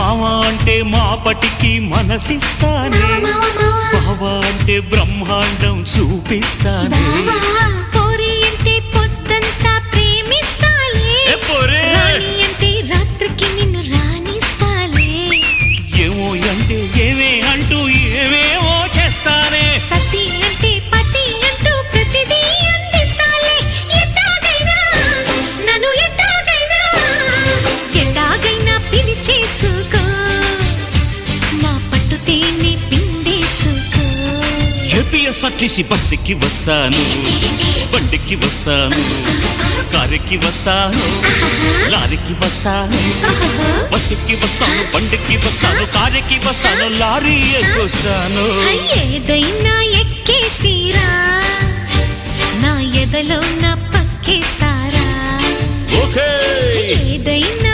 మామ అంటే మాపటికి మనసిస్తానే, బావ అంటే బ్రహ్మాండం చూపిస్తానే. పోరి అంటే పొద్దంతా ప్రేమిస్తాలే, రాణి అంటే రాత్రికి నిన్ను రాణిస్తాలే. ఏమో అంటే ఏమే అంటూ ఏమేమో చేస్తానే. సతి అంటే పతి అంటూ ప్రతిదీ అందిస్తాలే. ఎట్టాగైనా నన్ను ఎట్టాగైనా పిలిచేసుకో, నా పట్టు తేనె పిండేసుకో. ఏపీఎస్ఆర్టీసీ బస్సుకి వస్తాను, బండికి వస్తాను, కారుకి వస్తాను, లారీకి వస్తాను. బస్సుకి వస్తాను, బండికి వస్తాను, కారుకి వస్తాను, లారీ ఎక్కొస్తాను. ఏదైనా ఎక్కేసిరా, నా ఎదలో నా పక్కేస్తారా. ఓకే ఏదైనా